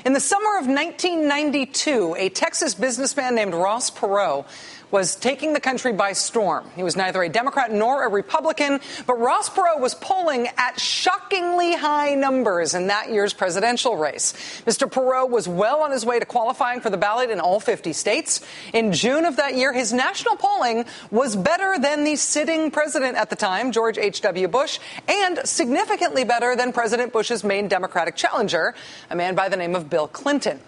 In the summer of 1992, a Texas businessman named Ross Perot was taking the country by storm. He was neither a Democrat nor a Republican, but Ross Perot was polling at shockingly high numbers in that year's presidential race. Mr. Perot was well on his way to qualifying for the ballot in all 50 states. In June of that year, his national polling was better than the sitting president at the time, George H.W. Bush, and significantly better than President Bush's main Democratic challenger, a man by the name of Bill Clinton.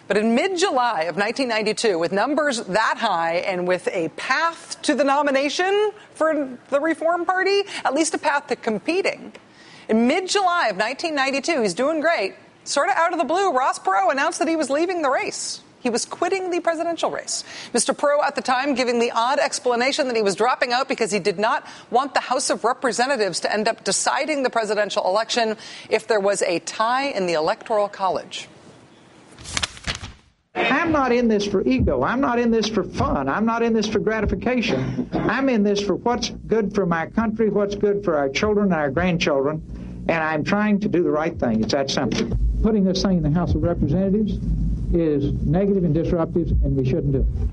But in mid-July of 1992, with numbers that high and with a path to the nomination for the Reform Party, at least a path to competing, in mid-July of 1992, he's doing great. Sort of out of the blue, Ross Perot announced that he was leaving the race. He was quitting the presidential race. Mr. Perot at the time giving the odd explanation that he was dropping out because he did not want the House of Representatives to end up deciding the presidential election if there was a tie in the Electoral College. I'm not in this for ego. I'm not in this for fun. I'm not in this for gratification. I'm in this for what's good for my country, what's good for our children and our grandchildren, and I'm trying to do the right thing. It's that simple. Putting this thing in the House of Representatives is negative and disruptive, and we shouldn't do it.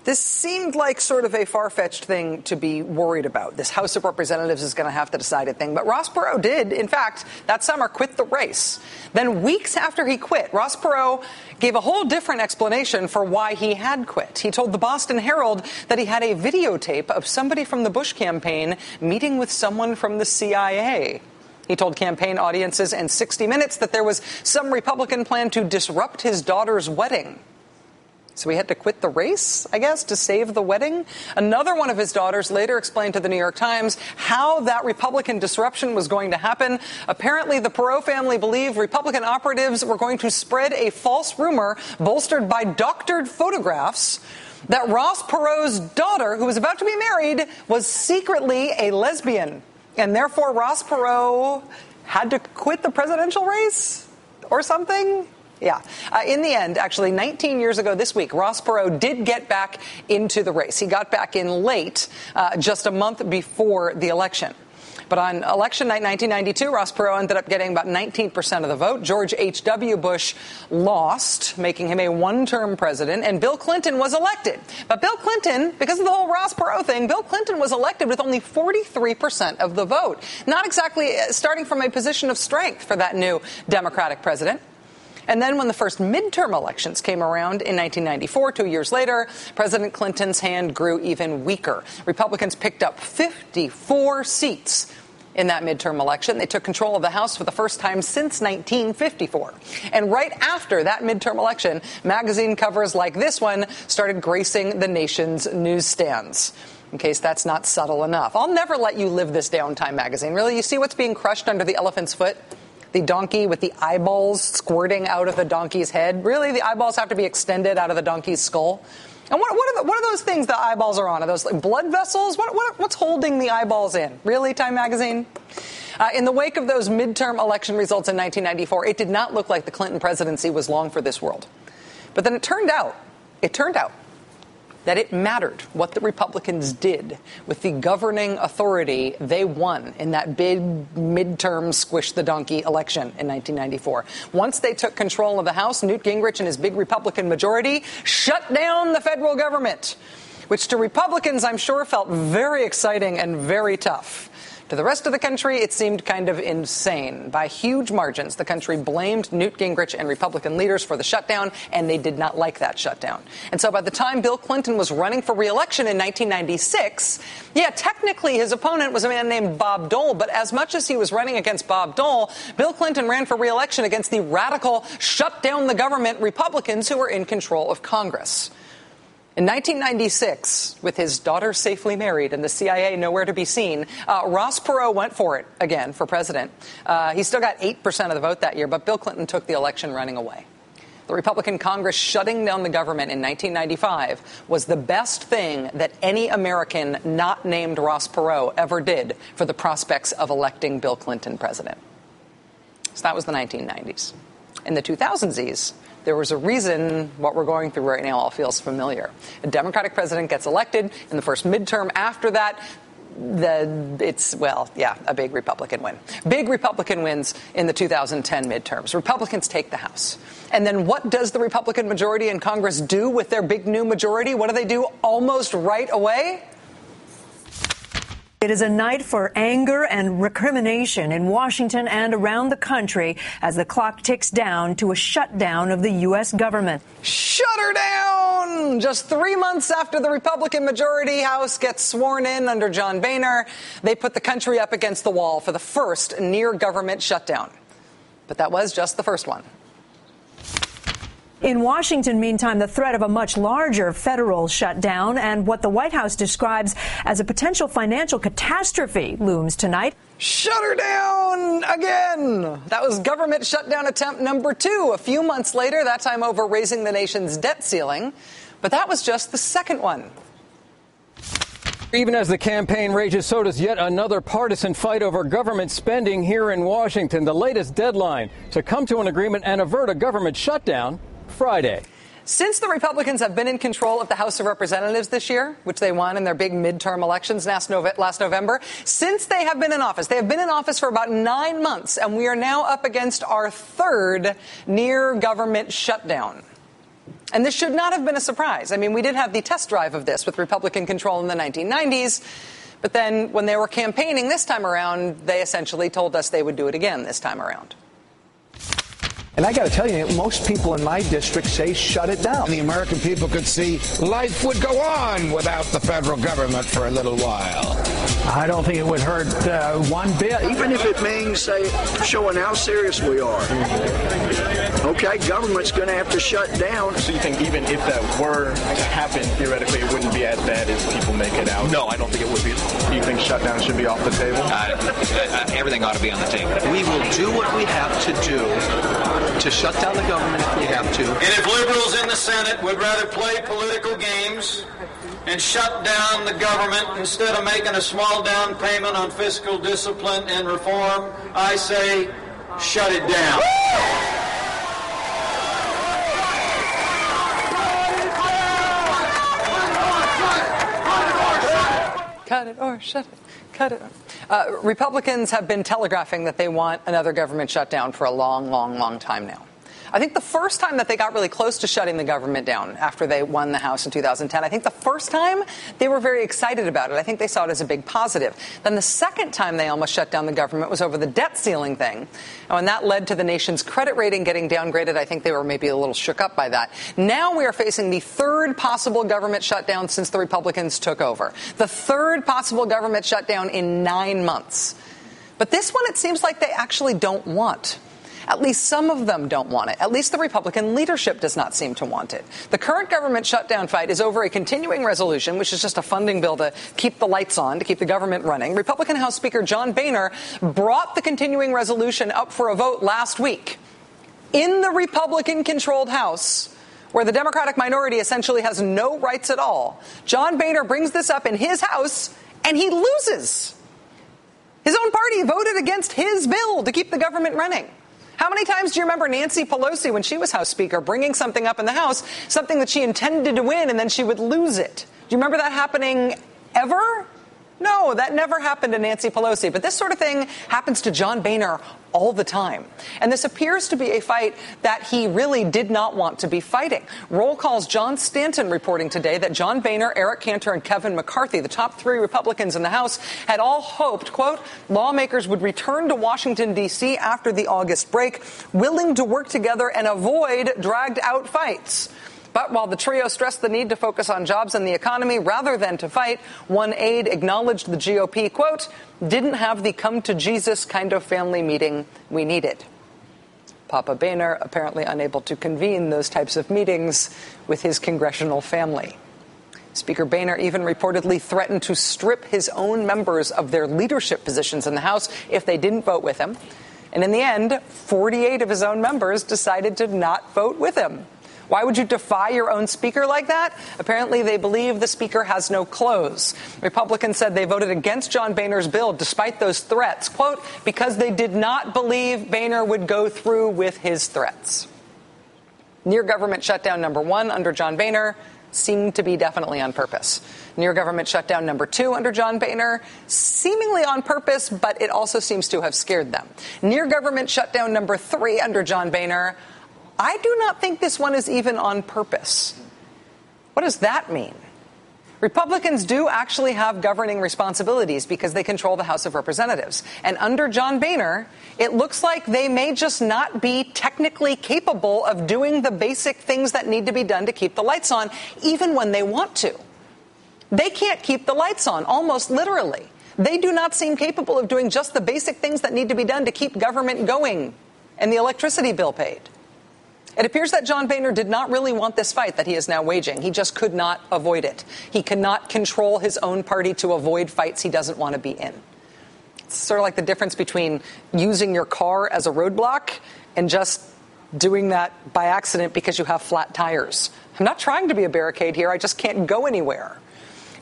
This seemed like sort of a far-fetched thing to be worried about. This House of Representatives is going to have to decide a thing. But Ross Perot did, in fact, that summer quit the race. Then weeks after he quit, Ross Perot gave a whole different explanation for why he had quit. He told the Boston Herald that he had a videotape of somebody from the Bush campaign meeting with someone from the CIA. He told campaign audiences in 60 Minutes that there was some Republican plan to disrupt his daughter's wedding. So he had to quit the race, I guess, to save the wedding. Another one of his daughters later explained to the New York Times how that Republican disruption was going to happen. Apparently, the Perot family believed Republican operatives were going to spread a false rumor bolstered by doctored photographs that Ross Perot's daughter, who was about to be married, was secretly a lesbian. And therefore, Ross Perot had to quit the presidential race or something. Yeah. In the end, actually, 19 years ago this week, Ross Perot did get back into the race. He got back in late, just a month before the election. But on election night 1992, Ross Perot ended up getting about 19% of the vote. George H.W. Bush lost, making him a one-term president, and Bill Clinton was elected. But Bill Clinton, because of the whole Ross Perot thing, Bill Clinton was elected with only 43% of the vote. Not exactly starting from a position of strength for that new Democratic president. And then when the first midterm elections came around in 1994, 2 years later, President Clinton's hand grew even weaker. Republicans picked up 54 seats in that midterm election. They took control of the House for the first time since 1954. And right after that midterm election, magazine covers like this one started gracing the nation's newsstands. In case that's not subtle enough. I'll never let you live this down, Time magazine. Really, you see what's being crushed under the elephant's foot? The donkey with the eyeballs squirting out of the donkey's head. Really, the eyeballs have to be extended out of the donkey's skull. And what are those things the eyeballs are on? Are those like blood vessels? What's holding the eyeballs in? Really, Time magazine? In the wake of those midterm election results in 1994, it did not look like the Clinton presidency was long for this world. But then it turned out that it mattered what the Republicans did with the governing authority they won in that big midterm squish the donkey election in 1994. Once they took control of the House, Newt Gingrich and his big Republican majority shut down the federal government, which to Republicans, I'm sure, felt very exciting and very tough. To the rest of the country, it seemed kind of insane. By huge margins, the country blamed Newt Gingrich and Republican leaders for the shutdown, and they did not like that shutdown. And so by the time Bill Clinton was running for re-election in 1996, technically his opponent was a man named Bob Dole, but as much as he was running against Bob Dole, Bill Clinton ran for re-election against the radical shut-down-the-government Republicans who were in control of Congress. In 1996, with his daughter safely married and the CIA nowhere to be seen, Ross Perot went for it again for president. He still got 8% of the vote that year, but Bill Clinton took the election running away. The Republican Congress shutting down the government in 1995 was the best thing that any American not named Ross Perot ever did for the prospects of electing Bill Clinton president. So that was the 1990s. In the 2000s, there was a reason what we're going through right now all feels familiar. A Democratic president gets elected in the first midterm. After that, a big Republican win. Big Republican wins in the 2010 midterms. Republicans take the House. And then what does the Republican majority in Congress do with their big new majority? What do they do almost right away? It is a night for anger and recrimination in Washington and around the country as the clock ticks down to a shutdown of the U.S. government. Shut her down! Just 3 months after the Republican majority House gets sworn in under John Boehner, they put the country up against the wall for the first near-government shutdown. But that was just the first one. In Washington, meantime, the threat of a much larger federal shutdown and what the White House describes as a potential financial catastrophe looms tonight. Shut her down again. That was government shutdown attempt number 2 a few months later, that time over raising the nation's debt ceiling. But that was just the second one. Even as the campaign rages, so does yet another partisan fight over government spending here in Washington. The latest deadline to come to an agreement and avert a government shutdown, Friday. Since the Republicans have been in control of the House of Representatives this year, which they won in their big midterm elections last November, since they have been in office, they have been in office for about 9 months, and we are now up against our third near-government shutdown. And this should not have been a surprise. I mean, we did have the test drive of this with Republican control in the 1990s, but then when they were campaigning this time around, they essentially told us they would do it again this time around. And I got to tell you, most people in my district say shut it down. The American people could see life would go on without the federal government for a little while. I don't think it would hurt one bit. Even if it means, say, showing how serious we are. Okay, government's going to have to shut down. So you think even if that were to happen, theoretically, it wouldn't be as bad as people make it out? No, I don't think it would be. Do you think shutdown should be off the table? Everything ought to be on the table. We will do what we have to do to shut down the government if we have to. And if liberals in the Senate would rather play political games and shut down the government instead of making a small down payment on fiscal discipline and reform, I say shut it down. Cut it or shut it. Cut it. Republicans have been telegraphing that they want another government shutdown for a long, long, long time now. I think the first time that they got really close to shutting the government down after they won the House in 2010, I think the first time they were very excited about it. I think they saw it as a big positive. Then the second time they almost shut down the government was over the debt ceiling thing. And when that led to the nation's credit rating getting downgraded, I think they were maybe a little shook up by that. Now we are facing the third possible government shutdown since the Republicans took over. The third possible government shutdown in 9 months. But this one, it seems like they actually don't want. At least some of them don't want it. At least the Republican leadership does not seem to want it. The current government shutdown fight is over a continuing resolution, which is just a funding bill to keep the lights on, to keep the government running. Republican House Speaker John Boehner brought the continuing resolution up for a vote last week in the Republican-controlled House, where the Democratic minority essentially has no rights at all. John Boehner brings this up in his House, and he loses. His own party voted against his bill to keep the government running. How many times do you remember Nancy Pelosi, when she was House Speaker, bringing something up in the House, something that she intended to win, and then she would lose it? Do you remember that happening ever? No, that never happened to Nancy Pelosi. But this sort of thing happens to John Boehner all the time. And this appears to be a fight that he really did not want to be fighting. Roll Call's John Stanton reporting today that John Boehner, Eric Cantor, and Kevin McCarthy, the top 3 Republicans in the House, had all hoped, quote, lawmakers would return to Washington, D.C. after the August break, willing to work together and avoid dragged-out fights. But while the trio stressed the need to focus on jobs and the economy rather than to fight, one aide acknowledged the GOP, quote, didn't have the come-to-Jesus kind of family meeting we needed. Papa Boehner apparently unable to convene those types of meetings with his congressional family. Speaker Boehner even reportedly threatened to strip his own members of their leadership positions in the House if they didn't vote with him. And in the end, 48 of his own members decided to not vote with him. Why would you defy your own speaker like that? Apparently, they believe the speaker has no clothes. Republicans said they voted against John Boehner's bill despite those threats, quote, because they did not believe Boehner would go through with his threats. Near government shutdown number 1 under John Boehner seemed to be definitely on purpose. Near government shutdown number 2 under John Boehner, seemingly on purpose, but it also seems to have scared them. Near government shutdown number 3 under John Boehner, I do not think this one is even on purpose. What does that mean? Republicans do actually have governing responsibilities because they control the House of Representatives. And under John Boehner, it looks like they may just not be technically capable of doing the basic things that need to be done to keep the lights on, even when they want to. They can't keep the lights on, almost literally. They do not seem capable of doing just the basic things that need to be done to keep government going and the electricity bill paid. It appears that John Boehner did not really want this fight that he is now waging. He just could not avoid it. He cannot control his own party to avoid fights he doesn't want to be in. It's sort of like the difference between using your car as a roadblock and just doing that by accident because you have flat tires. I'm not trying to be a barricade here. I just can't go anywhere.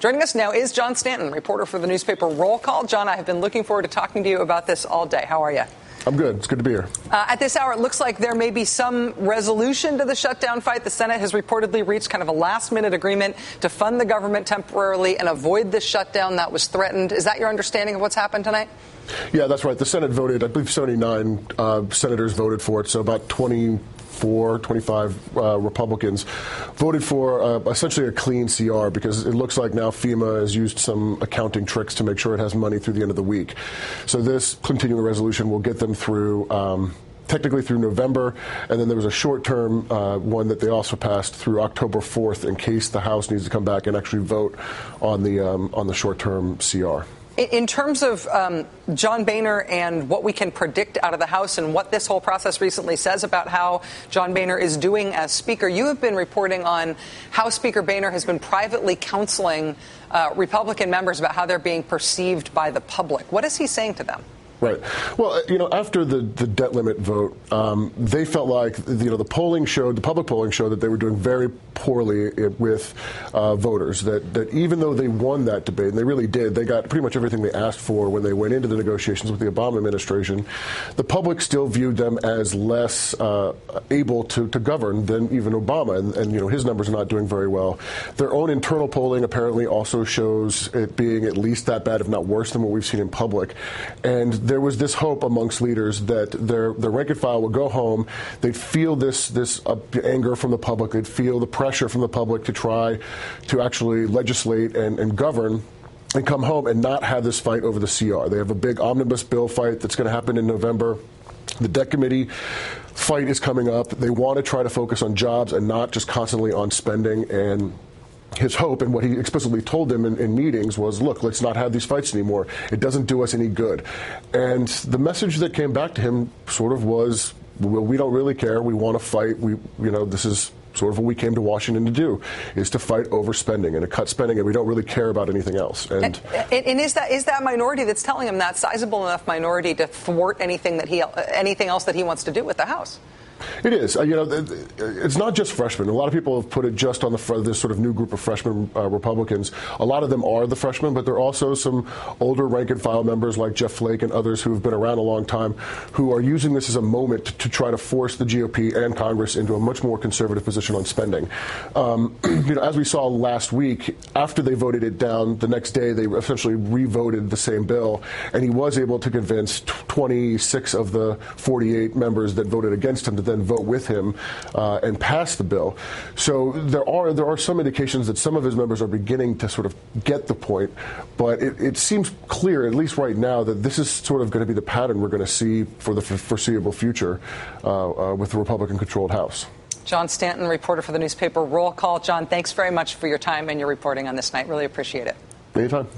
Joining us now is John Stanton, reporter for the newspaper Roll Call. John, I have been looking forward to talking to you about this all day. How are you? I'm good. It's good to be here. At this hour, it looks like there may be some resolution to the shutdown fight. The Senate has reportedly reached kind of a last-minute agreement to fund the government temporarily and avoid this shutdown that was threatened. Is that your understanding of what's happened tonight? Yeah, that's right. The Senate voted, I believe 79 senators voted for it, so about 25 Republicans voted for essentially a clean CR because it looks like now FEMA has used some accounting tricks to make sure it has money through the end of the week. So this continuing resolution will get them through technically through November, and then there was a short-term one that they also passed through October 4th in case the House needs to come back and actually vote on the short-term CR. In terms of John Boehner and what we can predict out of the House and what this whole process recently says about how John Boehner is doing as Speaker, you have been reporting on how Speaker Boehner has been privately counseling Republican members about how they're being perceived by the public. What is he saying to them? Right. Well, after the debt limit vote, they felt like, the public polling showed that they were doing very poorly with voters, that even though they won that debate, and they really did, they got pretty much everything they asked for when they went into the negotiations with the Obama administration, the public still viewed them as less able to govern than even Obama, and his numbers are not doing very well. Their own internal polling apparently also shows it being at least that bad, if not worse, than what we've seen in public. And there was this hope amongst leaders that their rank and file would go home, they'd feel this anger from the public, they'd feel the pressure from the public to try to actually legislate and govern, and come home and not have this fight over the CR. They have a big omnibus bill fight that's going to happen in November. The debt committee fight is coming up. They want to try to focus on jobs and not just constantly on spending. And his hope, and what he explicitly told them in meetings, was, look, let's not have these fights anymore. It doesn't do us any good. And the message that came back to him sort of was, well, we don't really care. We want to fight. This is sort of what we came to Washington to do, is to fight over spending and to cut spending, and we don't really care about anything else. And is that minority that's telling him that sizable enough minority to thwart anything else that he wants to do with the House? It is. It's not just freshmen. A lot of people have put it just on this sort of new group of freshman Republicans. A lot of them are the freshmen, but there are also some older rank-and-file members like Jeff Flake and others who have been around a long time who are using this as a moment to try to force the GOP and Congress into a much more conservative position on spending. As we saw last week, after they voted it down, the next day they essentially re-voted the same bill, and he was able to convince 26 of the 48 members that voted against him to then vote with him and pass the bill. So there are some indications that some of his members are beginning to sort of get the point, but it seems clear, at least right now, that this is sort of going to be the pattern we're going to see for the foreseeable future with the Republican-controlled House. John Stanton, reporter for the newspaper Roll Call. John, thanks very much for your time and your reporting on this night. Really appreciate it. Anytime.